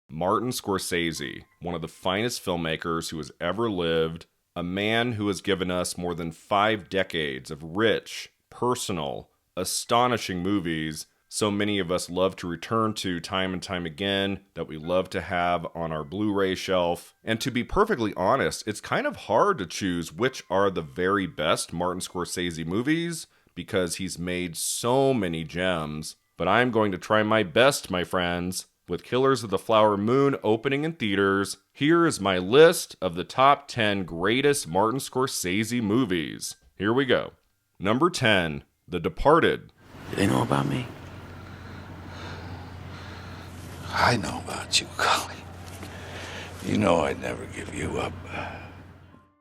Martin Scorsese, one of the finest filmmakers who has ever lived, a man who has given us more than 5 decades of rich, personal, astonishing movies so many of us love to return to time and time again, that we love to have on our Blu-ray shelf. And to be perfectly honest, it's kind of hard to choose which are the very best Martin Scorsese movies, because he's made so many gems. But I'm going to try my best, my friends. With Killers of the Flower Moon opening in theaters, here is my list of the top 10 greatest Martin Scorsese movies. Here we go. Number 10, The Departed. Do they know about me? I know about you, Cully. You know I'd never give you up.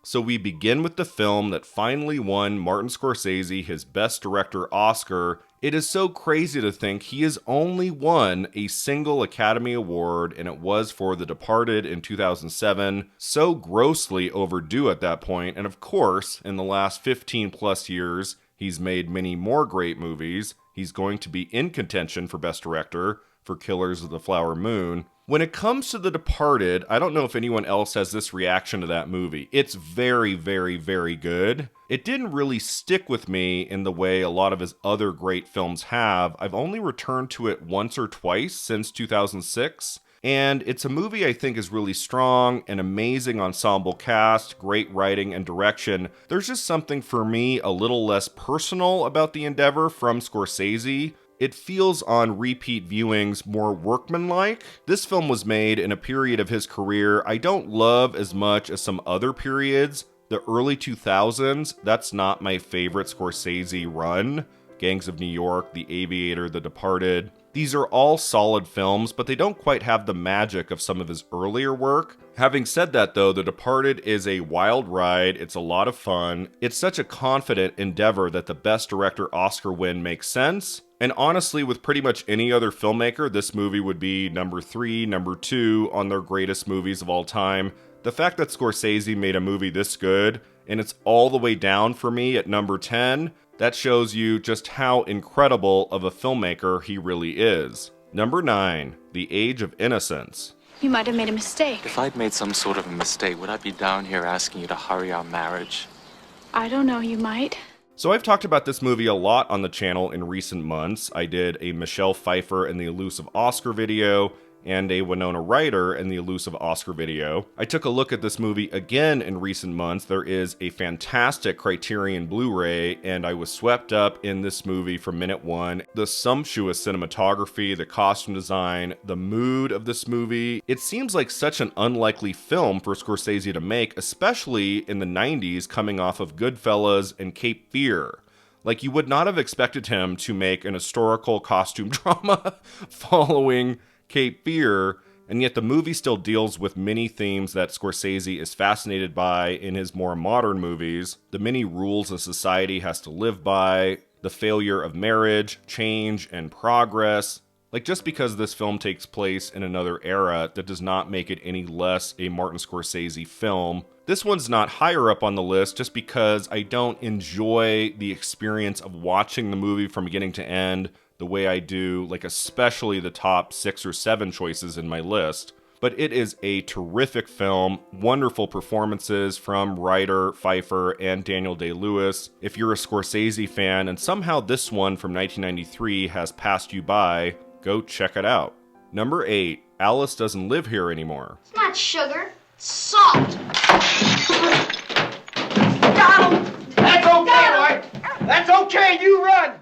So we begin with the film that finally won Martin Scorsese his Best Director Oscar. It is so crazy to think he has only won a single Academy Award, and it was for The Departed in 2007. So grossly overdue at that point, and of course, in the last 15 plus years, he's made many more great movies. He's going to be in contention for Best Director for Killers of the Flower Moon. When it comes to The Departed, I don't know if anyone else has this reaction to that movie. It's very, very, very good. It didn't really stick with me in the way a lot of his other great films have. I've only returned to it once or twice since 2006. And it's a movie I think is really strong, an amazing ensemble cast, great writing and direction. There's just something for me a little less personal about the endeavor from Scorsese. It feels on repeat viewings more workmanlike. This film was made in a period of his career I don't love as much as some other periods. The early 2000s, that's not my favorite Scorsese run. Gangs of New York, The Aviator, The Departed. These are all solid films, but they don't quite have the magic of some of his earlier work. Having said that though, The Departed is a wild ride, it's a lot of fun. It's such a confident endeavor that the Best Director Oscar win makes sense. And honestly, with pretty much any other filmmaker, this movie would be number 3, number 2 on their greatest movies of all time. The fact that Scorsese made a movie this good, and it's all the way down for me at number 10, that shows you just how incredible of a filmmaker he really is. Number 9, The Age of Innocence. You might have made a mistake. If I'd made some sort of a mistake, would I be down here asking you to hurry our marriage? I don't know, you might. So I've talked about this movie a lot on the channel in recent months. I did a Michelle Pfeiffer and the Elusive Oscar video, and a Winona Ryder and the Elusive Oscar video. I took a look at this movie again in recent months. There is a fantastic Criterion Blu-ray, and I was swept up in this movie from minute one. The sumptuous cinematography, the costume design, the mood of this movie. It seems like such an unlikely film for Scorsese to make, especially in the 90s, coming off of Goodfellas and Cape Fear. Like, you would not have expected him to make an historical costume drama following Cape Fear, and yet the movie still deals with many themes that Scorsese is fascinated by in his more modern movies. The many rules a society has to live by, the failure of marriage, change, and progress. Like, just because this film takes place in another era, that does not make it any less a Martin Scorsese film. This one's not higher up on the list just because I don't enjoy the experience of watching the movie from beginning to end the way I do, like, especially the top 6 or 7 choices in my list. But it is a terrific film, wonderful performances from Ryder, Pfeiffer, and Daniel Day-Lewis. If you're a Scorsese fan and somehow this one from 1993 has passed you by, go check it out. Number 8, Alice Doesn't Live Here Anymore. It's not sugar, it's salt. Got him! That's okay, Lloyd. That's okay, you run!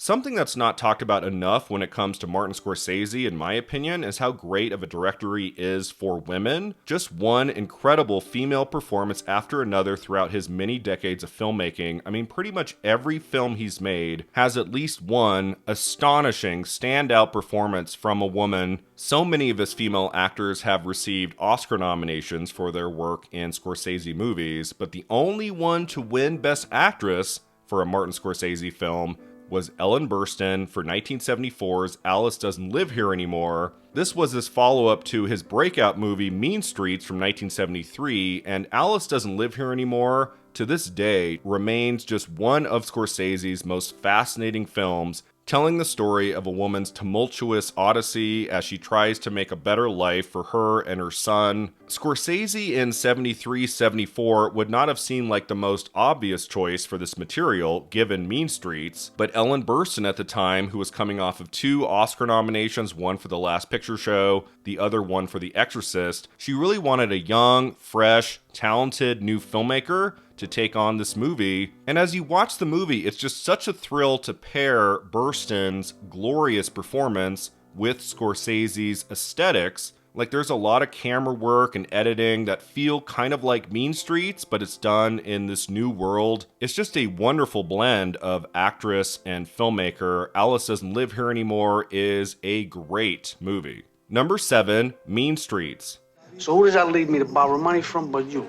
Something that's not talked about enough when it comes to Martin Scorsese, in my opinion, is how great of a director he is for women. Just one incredible female performance after another throughout his many decades of filmmaking. I mean, pretty much every film he's made has at least one astonishing, standout performance from a woman. So many of his female actors have received Oscar nominations for their work in Scorsese movies, but the only one to win Best Actress for a Martin Scorsese film was Ellen Burstyn for 1974's Alice Doesn't Live Here Anymore. This was his follow-up to his breakout movie Mean Streets from 1973, and Alice Doesn't Live Here Anymore, to this day, remains just one of Scorsese's most fascinating films. telling the story of a woman's tumultuous odyssey as she tries to make a better life for her and her son. Scorsese in 73-74 would not have seemed like the most obvious choice for this material, given Mean Streets, but Ellen Burstyn at the time, who was coming off of 2 Oscar nominations, one for The Last Picture Show, the other one for The Exorcist, she really wanted a young, fresh, talented new filmmaker to take on this movie. And as you watch the movie, it's just such a thrill to pair Burstyn's glorious performance with Scorsese's aesthetics. Like, there's a lot of camera work and editing that feel kind of like Mean Streets, but it's done in this new world. It's just a wonderful blend of actress and filmmaker. Alice Doesn't Live Here Anymore is a great movie. Number 7, Mean Streets. So who does that leave me to borrow money from but you?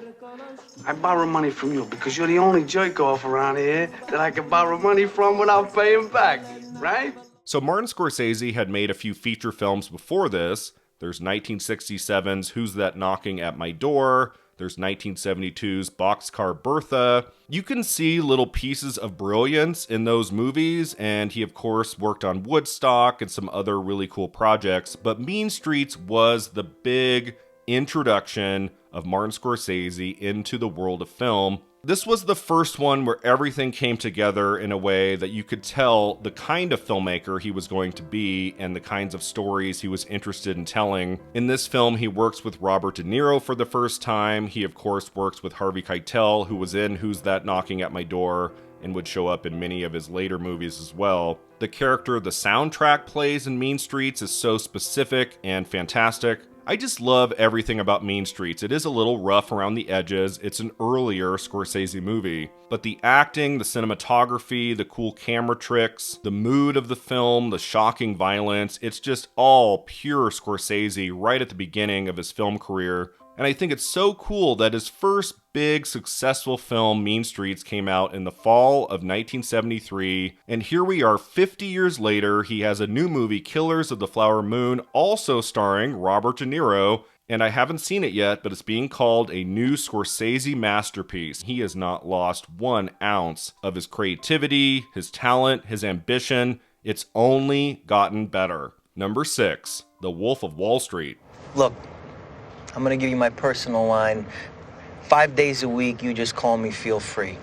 I borrow money from you because you're the only jerk-off around here that I can borrow money from without paying back, right? So Martin Scorsese had made a few feature films before this. There's 1967's Who's That Knocking at My Door? There's 1972's Boxcar Bertha. You can see little pieces of brilliance in those movies, and he of course worked on Woodstock and some other really cool projects, but Mean Streets was the big introduction of Martin Scorsese into the world of film. This was the first one where everything came together in a way that you could tell the kind of filmmaker he was going to be and the kinds of stories he was interested in telling. In this film, he works with Robert De Niro for the first time. He, of course, works with Harvey Keitel, who was in Who's That Knocking at My Door and would show up in many of his later movies as well. The character the soundtrack plays in Mean Streets is so specific and fantastic. I just love everything about Mean Streets. It is a little rough around the edges. It's an earlier Scorsese movie. But the acting, the cinematography, the cool camera tricks, the mood of the film, the shocking violence, it's just all pure Scorsese right at the beginning of his film career. And I think it's so cool that his first big successful film, Mean Streets, came out in the fall of 1973. And here we are 50 years later, he has a new movie, Killers of the Flower Moon, also starring Robert De Niro. And I haven't seen it yet, but it's being called a new Scorsese masterpiece. He has not lost 1 ounce of his creativity, his talent, his ambition. It's only gotten better. Number 6, The Wolf of Wall Street. Look, I'm gonna give you my personal line. 5 days a week, you just call me, feel free.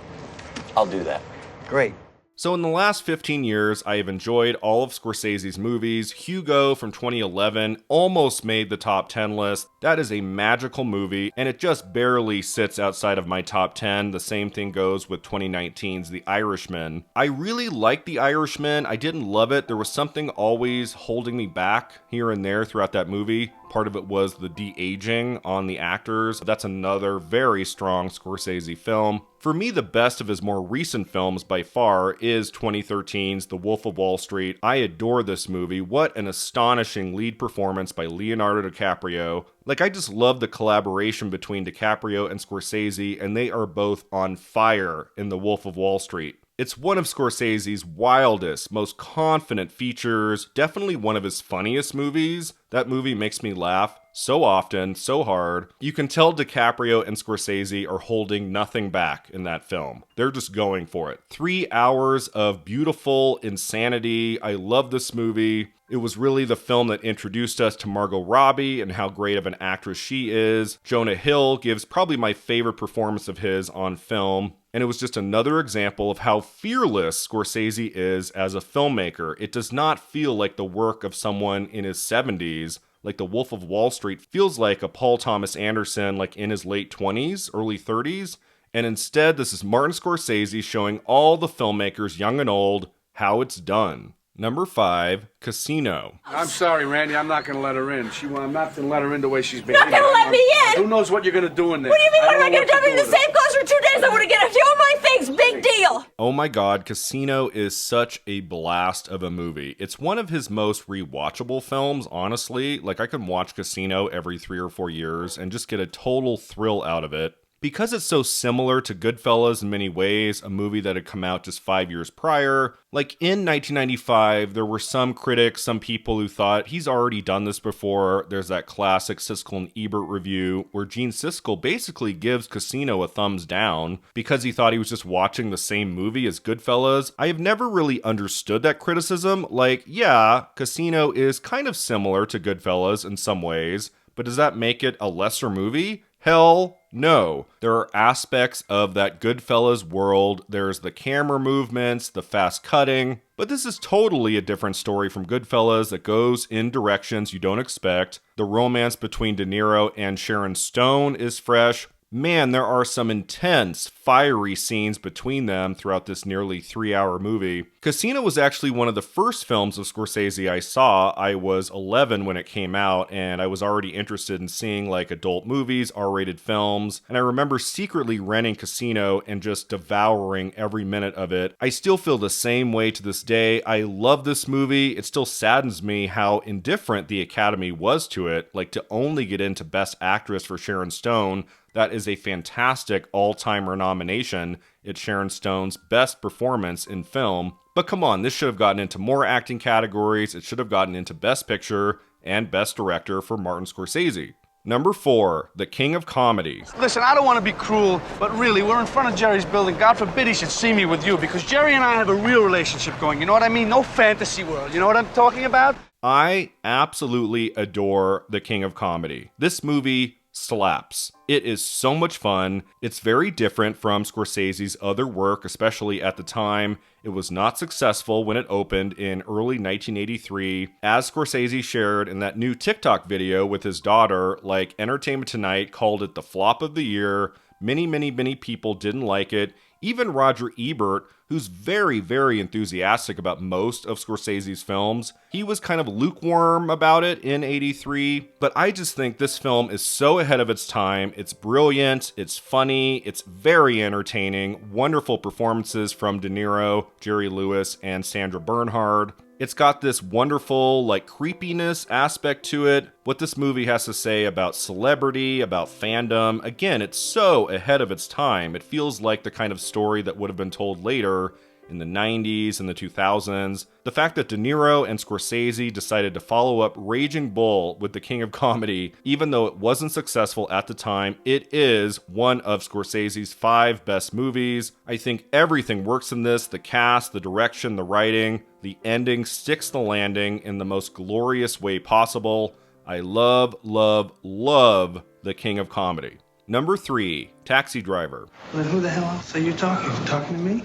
I'll do that. Great. So in the last 15 years, I have enjoyed all of Scorsese's movies. Hugo from 2011 almost made the top 10 list. That is a magical movie, and it just barely sits outside of my top 10. The same thing goes with 2019's The Irishman. I really liked The Irishman. I didn't love it. There was something always holding me back here and there throughout that movie. Part of it was the de-aging on the actors. That's another very strong Scorsese film. For me, the best of his more recent films by far is 2013's The Wolf of Wall Street. I adore this movie. What an astonishing lead performance by Leonardo DiCaprio. Like, I just love the collaboration between DiCaprio and Scorsese, and they are both on fire in The Wolf of Wall Street. It's one of Scorsese's wildest, most confident features, definitely one of his funniest movies. That movie makes me laugh so often, so hard. You can tell DiCaprio and Scorsese are holding nothing back in that film. They're just going for it. 3 hours of beautiful insanity. I love this movie. It was really the film that introduced us to Margot Robbie and how great of an actress she is. Jonah Hill gives probably my favorite performance of his on film. And it was just another example of how fearless Scorsese is as a filmmaker. It does not feel like the work of someone in his 70s. Like The Wolf of Wall Street feels like a Paul Thomas Anderson like in his late 20s, early 30s. And instead, this is Martin Scorsese showing all the filmmakers, young and old, how it's done. Number 5, Casino. I'm sorry, Randy. I'm not going to let her in. I'm not going to let her in the way she's behaving. Not going to let me in? Who knows what you're going to do in there? What do you mean, what am I going to do? I've been in the same clothes for 2 days. I want to get a few of my things. Big deal. Oh my god, Casino is such a blast of a movie. It's one of his most rewatchable films, honestly. Like, I can watch Casino every 3 or 4 years and just get a total thrill out of it. Because it's so similar to Goodfellas in many ways, a movie that had come out just 5 years prior, like in 1995, there were some critics, some people who thought he's already done this before. There's that classic Siskel and Ebert review where Gene Siskel basically gives Casino a thumbs down because he thought he was just watching the same movie as Goodfellas. I have never really understood that criticism. Like, yeah, Casino is kind of similar to Goodfellas in some ways, but does that make it a lesser movie? Hell no. There are aspects of that Goodfellas world. There's the camera movements, the fast cutting, but this is totally a different story from Goodfellas that goes in directions you don't expect. The romance between De Niro and Sharon Stone is fresh. Man, there are some intense, fiery scenes between them throughout this nearly 3-hour movie. Casino was actually one of the first films of Scorsese I saw. I was 11 when it came out, and I was already interested in seeing like adult movies, R-rated films, and I remember secretly renting Casino and just devouring every minute of it. I still feel the same way to this day. I love this movie. It still saddens me how indifferent the Academy was to it, like to only get into Best Actress for Sharon Stone. That is a fantastic all-timer nomination. It's Sharon Stone's best performance in film. But come on, this should have gotten into more acting categories. It should have gotten into Best Picture and Best Director for Martin Scorsese. Number 4, The King of Comedy. Listen, I don't want to be cruel, but really, we're in front of Jerry's building. God forbid he should see me with you, because Jerry and I have a real relationship going. You know what I mean? No fantasy world. You know what I'm talking about? I absolutely adore The King of Comedy. This movie slaps. It is so much fun. It's very different from Scorsese's other work, especially at the time. It was not successful when it opened in early 1983. As Scorsese shared in that new TikTok video with his daughter, like Entertainment Tonight called it the flop of the year. Many people didn't like it. Even Roger Ebert, who's very, very enthusiastic about most of Scorsese's films, he was kind of lukewarm about it in 83. But I just think this film is so ahead of its time. It's brilliant, it's funny, it's very entertaining, wonderful performances from De Niro, Jerry Lewis, and Sandra Bernhard. It's got this wonderful, like, creepiness aspect to it. What this movie has to say about celebrity, about fandom. Again, it's so ahead of its time. It feels like the kind of story that would have been told later in the 90s and the 2000s. The fact that De Niro and Scorsese decided to follow up Raging Bull with The King of Comedy, even though it wasn't successful at the time, it is one of Scorsese's 5 best movies. I think everything works in this. The cast, the direction, the writing, the ending sticks the landing in the most glorious way possible. I love The King of Comedy. Number 3, Taxi Driver. Then who the hell else are you talking? You talking to me?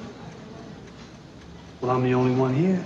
Well, I'm the only one here.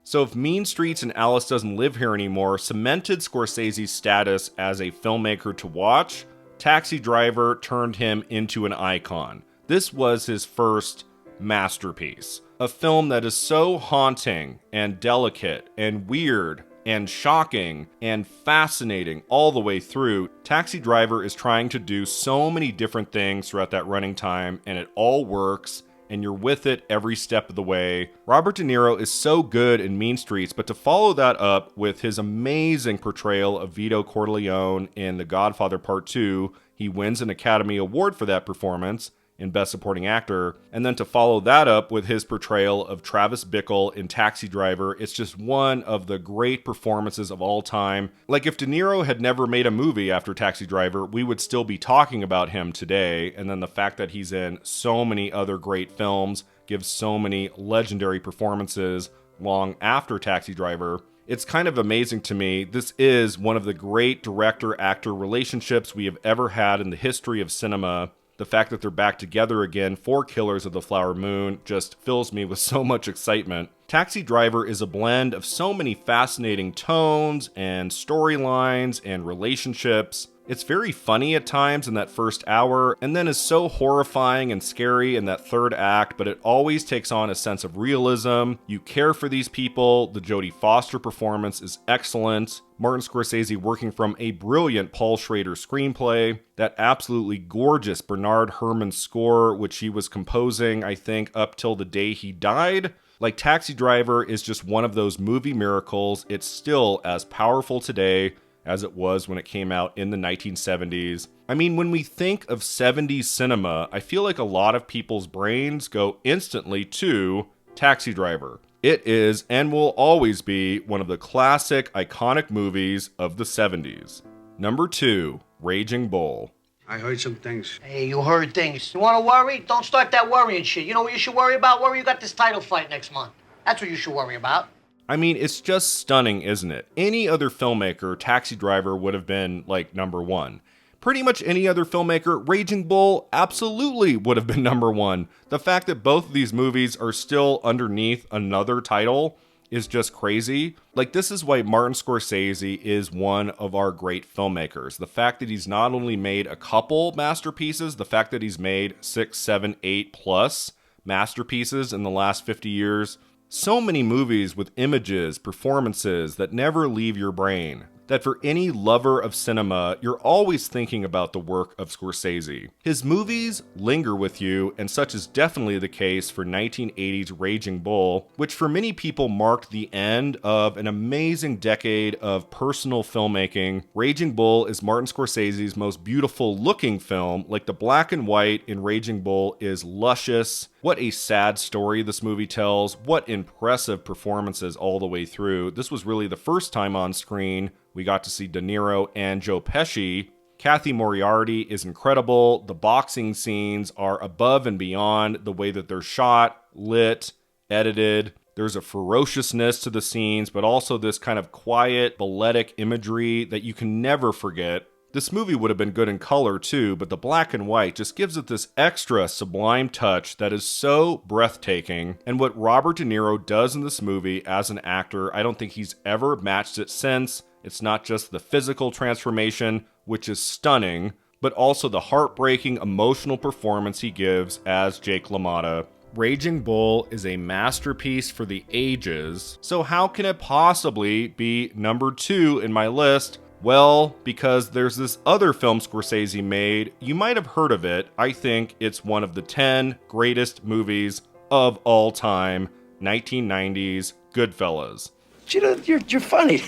So if Mean Streets and Alice Doesn't Live Here Anymore cemented Scorsese's status as a filmmaker to watch, Taxi Driver turned him into an icon. This was his first masterpiece. A film that is so haunting and delicate and weird and shocking and fascinating all the way through. Taxi Driver is trying to do so many different things throughout that running time, and it all works. And you're with it every step of the way. Robert De Niro is so good in Mean Streets, but to follow that up with his amazing portrayal of Vito Corleone in The Godfather Part 2, he wins an Academy Award for that performance in Best Supporting Actor, and then to follow that up with his portrayal of Travis Bickle in Taxi Driver, it's just one of the great performances of all time. Like, if De Niro had never made a movie after Taxi Driver, we would still be talking about him today, and then the fact that he's in so many other great films, gives so many legendary performances long after Taxi Driver. It's kind of amazing to me. This is one of the great director-actor relationships we have ever had in the history of cinema. The fact that they're back together again for Killers of the Flower Moon just fills me with so much excitement. Taxi Driver is a blend of so many fascinating tones and storylines and relationships. It's very funny at times in that first hour, and then is so horrifying and scary in that third act, but it always takes on a sense of realism. You care for these people. The Jodie Foster performance is excellent. Martin Scorsese working from a brilliant Paul Schrader screenplay. That absolutely gorgeous Bernard Herrmann score, which he was composing, I think, up till the day he died. Like, Taxi Driver is just one of those movie miracles. It's still as powerful today as it was when it came out in the 1970s. I mean, when we think of 70s cinema, I feel like a lot of people's brains go instantly to Taxi Driver. It is and will always be one of the classic, iconic movies of the 70s. Number 2, Raging Bull. I heard some things. Hey, you heard things. You want to worry? Don't start that worrying shit. You know what you should worry about? Worry you got this title fight next month. That's what you should worry about. I mean, it's just stunning, isn't it? Any other filmmaker, Taxi Driver would have been, like, number 1. Pretty much any other filmmaker, Raging Bull absolutely would have been number 1. The fact that both of these movies are still underneath another title is just crazy. Like, this is why Martin Scorsese is one of our great filmmakers. The fact that he's not only made a couple masterpieces, the fact that he's made 6, 7, 8 plus masterpieces in the last 50 years. So many movies with images, performances that never leave your brain, that for any lover of cinema, you're always thinking about the work of Scorsese. His movies linger with you, and such is definitely the case for 1980's Raging Bull, which for many people marked the end of an amazing decade of personal filmmaking. Raging Bull is Martin Scorsese's most beautiful looking film. Like, the black and white in Raging Bull is luscious. What a sad story this movie tells. What impressive performances all the way through. This was really the first time on screen we got to see De Niro and Joe Pesci. Kathy Moriarty is incredible. The boxing scenes are above and beyond the way that they're shot, lit, edited. There's a ferociousness to the scenes, but also this kind of quiet, balletic imagery that you can never forget. This movie would have been good in color too, but the black and white just gives it this extra sublime touch that is so breathtaking. And what Robert De Niro does in this movie as an actor, I don't think he's ever matched it since. It's not just the physical transformation, which is stunning, but also the heartbreaking emotional performance he gives as Jake LaMotta. Raging Bull is a masterpiece for the ages, so how can it possibly be number 2 in my list? Well, because there's this other film Scorsese made. You might have heard of it. I think it's one of the 10 greatest movies of all time. 1990s Goodfellas. You know, you're funny.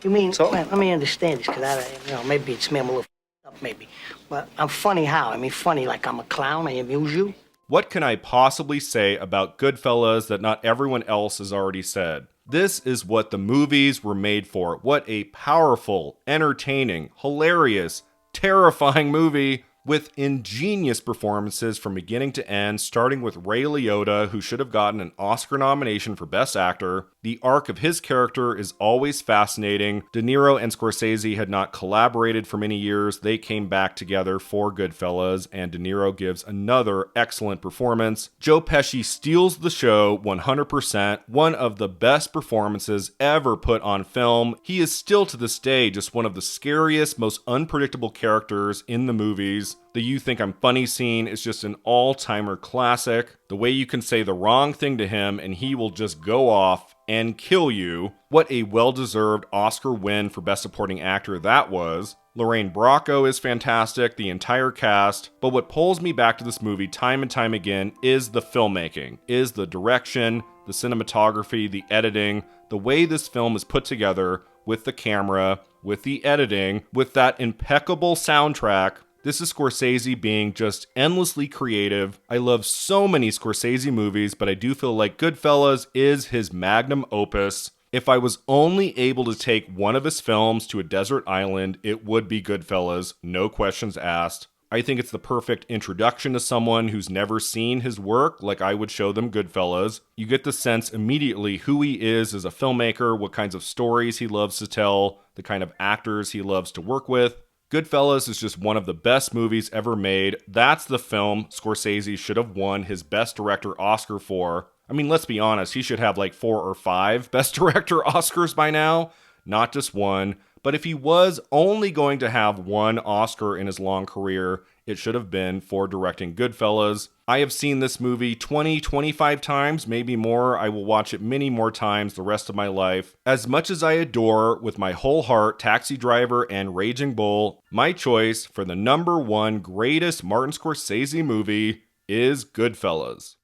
You mean, so? Well, let me understand this, because maybe it's me, I'm a little up, maybe. But I'm funny how? I mean, funny like I'm a clown, I amuse you? What can I possibly say about Goodfellas that not everyone else has already said? This is what the movies were made for. What a powerful, entertaining, hilarious, terrifying movie with ingenious performances from beginning to end, starting with Ray Liotta, who should have gotten an Oscar nomination for Best Actor. The arc of his character is always fascinating. De Niro and Scorsese had not collaborated for many years. They came back together for Goodfellas, and De Niro gives another excellent performance. Joe Pesci steals the show 100%, one of the best performances ever put on film. He is still to this day just one of the scariest, most unpredictable characters in the movies. The "you think I'm funny" scene is just an all-timer classic. The way you can say the wrong thing to him and he will just go off and kill you. What a well-deserved Oscar win for Best Supporting Actor that was. Lorraine Bracco is fantastic, the entire cast, but what pulls me back to this movie time and time again is the filmmaking, is the direction, the cinematography, the editing, the way this film is put together with the camera, with the editing, with that impeccable soundtrack. This is Scorsese being just endlessly creative. I love so many Scorsese movies, but I do feel like Goodfellas is his magnum opus. If I was only able to take one of his films to a desert island, it would be Goodfellas, no questions asked. I think it's the perfect introduction to someone who's never seen his work, like I would show them Goodfellas. You get the sense immediately who he is as a filmmaker, what kinds of stories he loves to tell, the kind of actors he loves to work with. Goodfellas is just one of the best movies ever made. That's the film Scorsese should have won his Best Director Oscar for. I mean, let's be honest, he should have like 4 or 5 Best Director Oscars by now, not just one. But if he was only going to have one Oscar in his long career, it should have been for directing Goodfellas. I have seen this movie 20, 25 times, maybe more. I will watch it many more times the rest of my life. As much as I adore with my whole heart Taxi Driver and Raging Bull, my choice for the number 1 greatest Martin Scorsese movie is Goodfellas.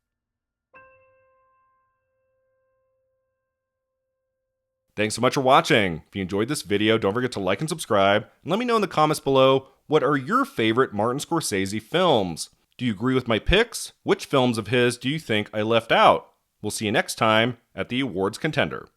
Thanks so much for watching. If you enjoyed this video, don't forget to like and subscribe, and let me know in the comments below, what are your favorite Martin Scorsese films? Do you agree with my picks? Which films of his do you think I left out? We'll see you next time at the Awards Contender.